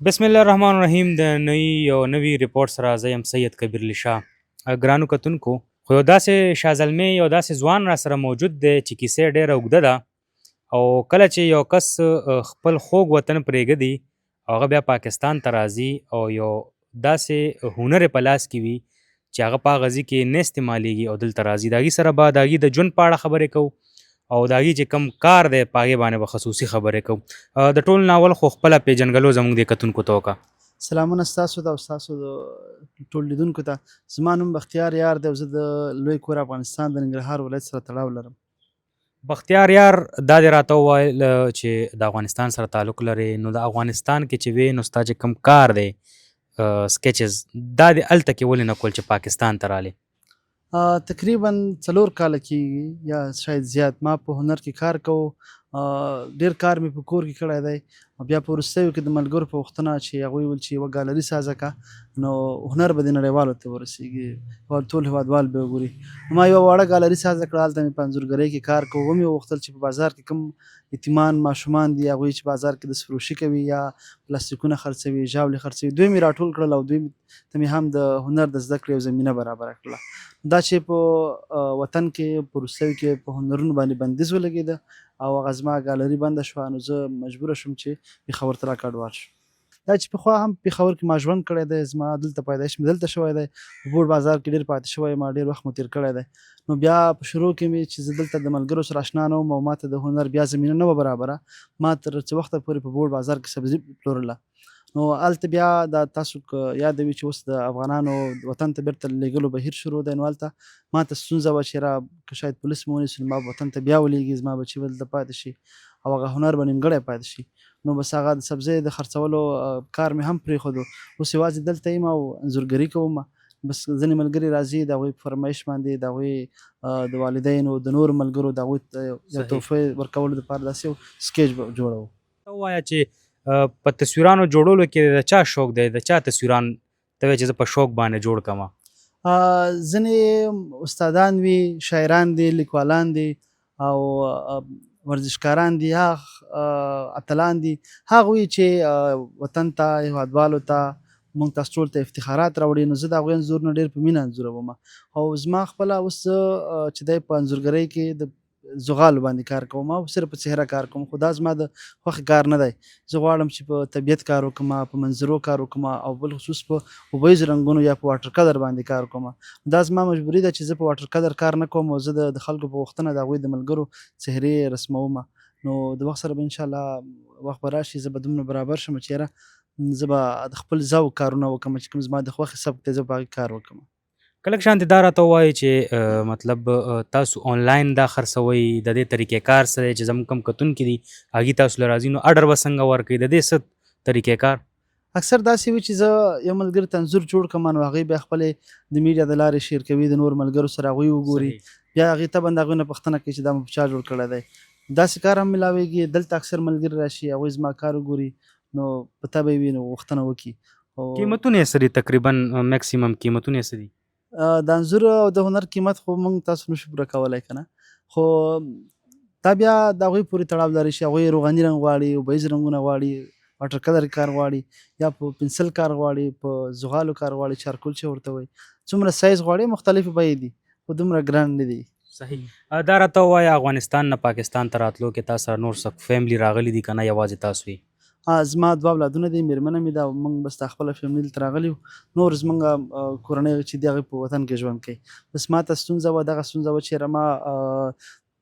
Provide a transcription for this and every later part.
بسم الله الرحمن الرحیم د نوی ریپورت سره زه یم سید کبیر علی شاه ګرانو کتونکو خو یو داسې شازلمی یو داسې ځوان را سره موجود دی چې کیسې ډېره اوږده ده او کله چې یو کس خپل خوږ وطن پرېږدي هغه بیا پاکستان ته راځي او یو داسې هنر یې په لاس کې وي چې هغه په هغه ځای کې نه استعمالیږي او دلته راځي د هغې سره به د هغې د ژوند په اړه خبرې کوو او د هغې چې کوم کار دی په هغې باندې به خصوصي خبرې کوو د ټول ناول خو خپله پیژنګلو زموږ د کتونکو ته وکړه. سلامونه ستاسو ته او ستاسو د ټول لیدونکو ته. زما نوم بختیار یار دی او زه د لوی کور افغانستان د ننګرهار ولایت سره تړاو لرم. بختیار یار دا دې راته وویل چې د افغانستان سره تعلق لري، نو د افغانستان کې چې وې نو ستا چې کوم کار دی سکیچز دا دې هلته کې ولې نه کول چې پاکستان ته رالې؟ تقریبا 4 کاله کېږي یا شاید زیات ما په هنر کې کار کوو. ډېر کار مې په کور کې کړی دی او بیا په وروستیو کې د ملګرو په غوښتنه چې هغوی ویل چې یوه ګالري سازه کړه نو هنر به دې نړیوالو ته ورسېږي، ټول هېوادوال به وګوري. ما یوه وړه ګالري سازه کړه، هلته مې په انځورګرۍ کې کار کوو. ومې وغوښتل چې په بازار کې کوم یتیمان ماشومان دي هغوی چې بازار کې دستفروشي کوي یا پلاستیکونه خرڅوي، ژاولې خرڅوي، دوی مې راټول کړل او دوی ته مې هم د هنر د زده کړې یو زمینه برابره کړله. دا چې په وطن کې په وروستیو کې په هنرونو باندې بندیز ولګېده او هغه زما ګالري بنده شوه، نو زه مجبوره شوم چې پېښور ته راکډوال شم. دا چې پخوا هم پېښور کې ما ژوند کړی دی، زما دلته پیدایش مې دلته شوی دی، په بوړ بازار کې ډېر پاتې شوی یم، ډېر وخت مو تېر کړی دی. نو بیا په شروع کې مې چې زه دلته د ملګرو سره اشنا نه وم او ما ته د هنر بیا زمینه نه وه برابره، ما تر څه وخته پورې په بوړ بازار کې سبزي پلورله. نو هلته بیا دا تاسو که یادوي چې اوس د افغانانو وطن ته بیرته لیږلو بهیر شروع دی، نو هلته ما ته ستونزه وه چې را که شاید پولیس مې ونیسي نو ما به وطن ته بیا ولېږي، زما بچي به دلته پاتې شي او هغه هنر به نیمګړی پاتې شي. نو بس هغه د سبزیو د خرڅولو کار مې هم پرېښودو، اوس یوازې دلته یم او انځورګري کوم. بس ځینې ملګري راځي د هغوی په فرمایش باندې د هغوی د والدینو د نورو ملګرو د هغوی ته یو تحفې ورکولو دپاره داسې یو سکیچ به جوړوو. ته ووایه چې په تصویرانو جوړولو کې د چا شوق دی؟ د چا تصویران ته وایې چې زه په شوق باندې جوړ کړمه؟ ځینې استادان وي، شاعران دي، لیکوالان دي او ورزشکاران دي، اتلان دي، هغوی چې وطن ته هېوادوالو ته موږ تاسو ټول ته افتخارات راوړي، نو زه د هغوی انځورونه ډېر په مینه انځوروم. او زما خپله اوس چې دی په انځورګرۍ کې د زغالو باندې کار کوم او صرف په څهره کار کوم، خو دا زما د خوښې کار نه دی. زه غواړم چې په طبیعت کار وکړم، په منظرو کار وکړم او بالخصوص په اوبیز رنګونو یا په واټر کلر باندې کار وکړم. دا زما مجبوري ده چې زه په واټر کلر کار نه کوم او زه د خلکو په غوښتنه د هغوی د ملګرو څهرې رسموم. نو د وخت سره به انشاءالله وخت به راشي زه به دومره برابر شم چې یاره زه به د خپل ذوق کارونه وکړم چې کوم زما د خوښې سبک دی زه په هغې کار وکړم. کله شانتې دا راته ووایي چې مطلب تاسو آنلاین دا خرڅوئ، د دې طریقې کار څه دی چې زموږ کوم کتونکي دي هغې تاسو له راځي نو اډر به څنګه ورکوئ؟ د دې څه طریقې کار؟ اکثر داسې وي چې زه یو ملګري ته انځور جوړ کړم نو هغوی بیا خپلې د میډیا د لارې شیر کوي د نورو ملګرو سره، هغوی وګوري، بیا هغې ته به د هغوی نه پوښتنه کوي چې دا مو په چا جوړ کړی دی. داسې کار هم میلاویږي، دلته اکثر ملګري راشي هغوی زما کار وګوري نو په طبع یې وي نو غوښتنه وکړي. قیمتونه یې څه دي؟ تقریبا میکسیمم قیمتونه یې څه دي؟ د انځور او د هنر قیمت خو موږ تاسو نشو پوره کولی که نه، خو دا بیا د هغوی پورې تړاو لري چې هغوی روغاني رنګ غواړي، اوبهیز رنګونه غواړي، واټر کلر کار غواړي یا په پنسل کار غواړي، په زغالو کار غواړي، چارکول چې ورته وایي، څومره سایز غواړي مختلفې بیې دي خو دومره ګران نه دي. صحیح. دا راته ووایه افغانستان نه پاکستان ته راتلو کې تا سره نور څه فیملی راغلي دي که نه یوازې تاسو یې؟ زما 2 اولادونه دي، مېرمنه مې ده او موږ بس دا خپله فیملي دلته راغلي یو، نور زموږ کورنۍ چې دي هغوی په وطن کې ژوند کوي. بس ما ته ستونزه وه، دغه ستونزه وه چې یاره ما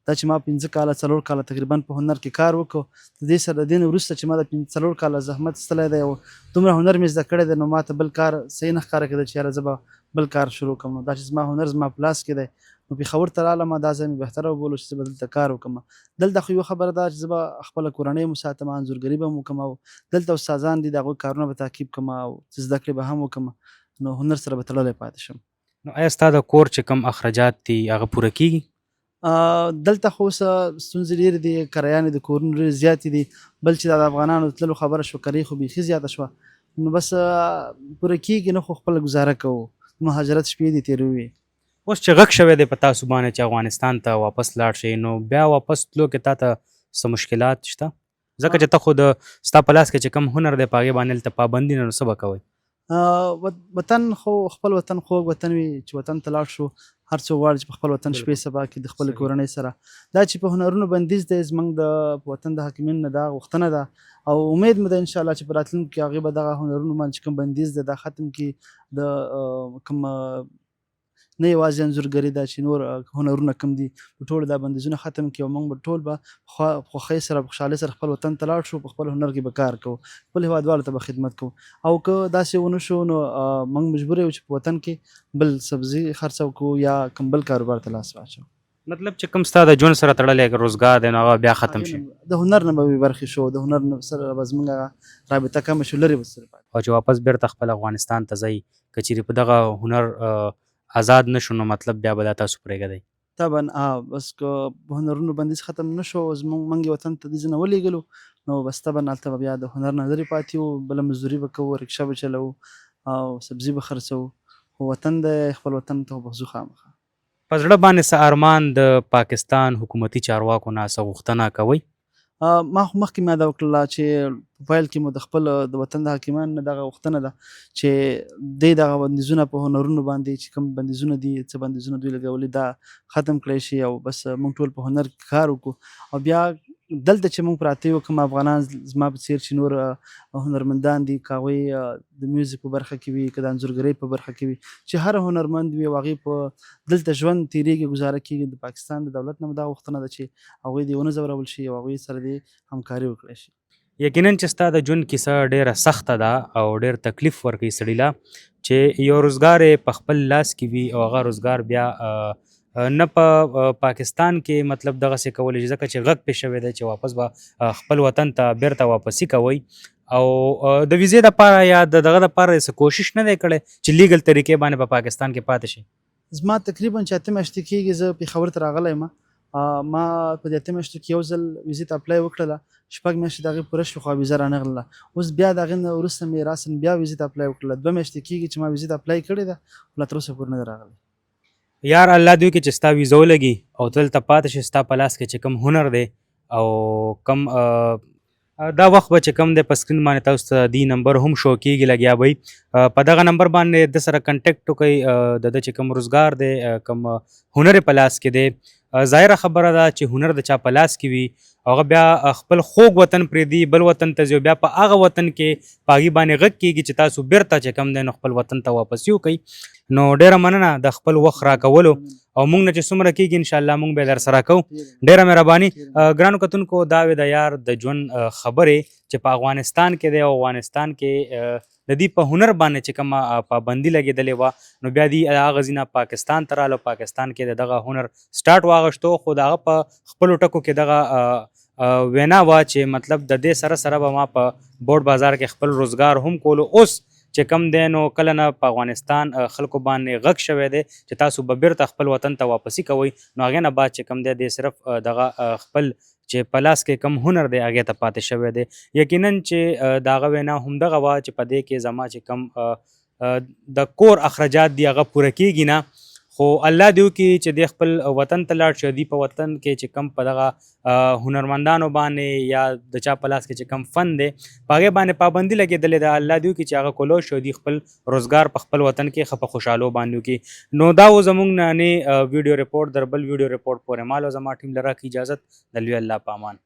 دا چې ما 5 کاله 4 کاله تقریبا په هنر کې کار وکړو، د دې سره د دې نه وروسته چې ما د 4 کاله زحمت ایستلی دی او دومره هنر مې زده کړی دی نو ما ته بل کار صحیح نه ښکاره کېده چې یاره زه به بل کار شروع کړم. نو دا چې زما هنر زما په لاس کې دی نو پېښور ته رالم، دا ځای مې بهتره وبولو چې زه به دلته کار وکړم. دلته خو یوه خبره ده چې زه به خپله کورنۍ هم وساتم، انځورګري به هم وکړم او دلته استادان دي د هغوی کارونه به تعقیب کړم او زده کړې به هم وکړم نو هنر سره به تړلی پاتې شم. نو آیا ستا د کور چې کوم اخراجات دي هغه پوره کېږي؟ دلته خو اوس ستونزې ډېرې دي، کرایانې د کورونو ډېرې زیاتې دي، بل چې دا د افغانانو تللو خبره شوه کرایې خو بیخي زیاته شوه نو بس پوره کېږي نه، خو خپله ګزاره کوو، مهاجرت شپې دي تېروي. اوس چې غږ شوی دی په تاسو باندې چې افغانستان ته واپس لاړ شئ نو بیا واپس تلو کې تا ته څه مشکلات شته؟ ځکه چې ته خو د ستا په لاس کې چې کم هنر دی په هغې باندې هلته پابندي نه، نو څه به کوئ؟ وطن خو خپل وطن خوږ وطن وي چې وطن ته لاړ شو، هر څوک غواړي چې په خپل وطن شپې سبا کړي د خپلې کورنۍ سره. دا چې په هنرونو بندیز دی زموږ د وطن د حاکمینو نه دا غوښتنه ده او امید مې ده انشاءالله چې په راتلونکي کې هغوی به دغه هنرونو باندې چې کوم بندیز دی دا ختم کړي. د کوم نه یوازې انځورګري ده چې نور هنرونه کوم دي په ټولو دا بندیزونه ختم کړي او موږ به ټول به خوښۍ سره په خوشحالۍ سره خپل وطن ته لاړ شو، په خپل هنر کې به کار کوو، خپل هېوادوالو ته به خدمت کوو. او که داسې ونه شو نو موږ مجبور یو چې په وطن کې بل سبزي خرڅو کوو یا کوم بل کاروبار ته لاس واچوو. مطلب چې کوم ستا د ژوند سره تړلی روزګار دی نو هغه بیا ختم شي، د هنر نه به برخې شو، د هنر سره به زموږ رابطه کمه شو، لرې به سره پاتې. او چې واپس بیرته خپل افغانستان ته ځئ، که چیرې په دغه هنر آزاد نه شو نو مطلب بیا به دا تاسو پرېږدئ؟ طبعا بس که په هنرونو بندیز ختم نه شو، موږ یې وطن ته دې نه ولېږلو نو بس طبعا هلته به بیا د هنر نه لرې پاتې یو، بله مزدوري به کوو، رکشه به چلوو او سبزي به خرڅوو. خو وطن دی، خپل وطن ته به ځو خامخا. په زړه باندې څه ارمان د پاکستان حکومتي چارواکو نه څه غوښتنه کوئ؟ ما خو مخکې مې یاده وکړله چې په پیل کې مو د خپل د وطن د حاکمانو نه دغه غوښتنه ده چې دوی دغه بندیزونه په هنرونو باندې چې کوم بندیزونه دي، څه بندیزونه دوی لګولي دا ختم کړی شي او بس موږ ټول په هنر کې کار وکړو. او بیا دلته چې موږ پراته یو کوم افغانان زما په څېر چې نور هنرمندان دي، که هغوی د میوزیک په برخه کې وي، که د انځورګرۍ په برخه کې وي، چې هر هنرمند وي او هغوی په دلته ژوند تېرېږي، ګزاره کېږي، د پاکستان د دولت نه دا غوښتنه ده چې هغوی دې ونه ځورول شي او هغوی سره دې همکاري وکړی شي. یقینا چې ستا د ژوند کیسه ډیره سخته ده او ډیر تکلیف ورکوي سړي له، چې یو روزګار یې په خپل لاس کې وي او هغه روزګار بیا نه په پاکستان کې مطلب دغسې کولی شي، ځکه چې غږ پې شوی دی چې واپس به خپل وطن ته بیرته واپسي کوئ او د ویزې دپاره یا د دغه دپاره څه کوشش نه دی کړی چې لیګل طریقې باندې په پاکستان کې پاتې شي؟ زما تقریبا چې 8 میاشتې کېږي زه پېښور ته راغلی یم. ما په دې 8 میاشتو کې یو ځل ویزې ته اپلای وکړله، 6 میاشتې د هغې پوره شوې خو ویزه رانغلله. اوس بیا د هغې نه وروسته مې راسن بیا ویزې ته اپلای وکړله، 2 میاشتې کېږي چې ما ویزې ته اپلای کړې ده خو لا تر اوسه پورې نه ده راغلی. یار الله دې وکړي چې ستا ویزه ولګي او دلته پاتې شي، ستا په لاس کې چې کوم هنر دی او کم دا وخت به چې کوم دی په سکرین باندې تاسو ته دې نمبر هم شو کېږي، لګیا به په دغه نمبر باندې د سره کنټیکټ وکړئ. د ده چې کوم روزګار دی، کوم هنر په لاس کې دی، ظاهره خبره ده چې هنر د چا په لاس کې وي هغه بیا خپل خوږ وطن پرېږدي، بل وطن ته ځي، بیا په هغه وطن کې په هغې باندې غږ کېږي چې تاسو بیرته چې کوم دی نو خپل وطن ته واپسي وکړئ. نو ډېره مننه د خپل وخت راکولو او موږ نه چې څومره کېږي انشاءالله موږ به در سره کوو. ډېره مهرباني. ګرانو کتونکو دا وې د یار د ژوند خبرې چې په افغانستان کې دی او افغانستان کې د دې په هنر باندې چې کومه پابندي لګېدلې وه نو بیا دې هغه ځینه پاکستان ته راغله، پاکستان کې د دغه هنر سټارټ واغشتو، خو د هغه په خپلو ټکو کې دغه وینا وه چې مطلب د دې سره سره به ما په بوډ بازار کې خپل روزګار هم کولو. اوس چې کم دی نو کله نه په افغانستان خلکو باندې غږ شوی دی چې تاسو به بیرته خپل وطن ته واپسي کوئ، نو هغې نه بعد چې کم دی دی صرف دغه خپل چې په لاس کې کم هنر دی هغې ته پاتې شوی دی. یقینا چې د هغه وینا همدغه وه چې په دې کې زما چې کم د کور اخراجات دي هغه پوره کېږي نه، خو الله دې وکړي چې دی خپل وطن ته لاړ شي، دی په وطن کې چې کم په دغه هنرمندانو باندې یا د چا په لاس کې چې کم فن دی په هغې باندې پابندي لګېدلې ده، الله دې وکړي چې هغه کولو شي، دی خپل روزګار په خپل وطن کې ښه په خوشحالو باندې وکړي. نو دا و زموږ نننې ویډیو رپورټ. در بل ویډیو رپورټ پورې مال او زما ټیم له راکړي اجازت. د لوی الله په امان.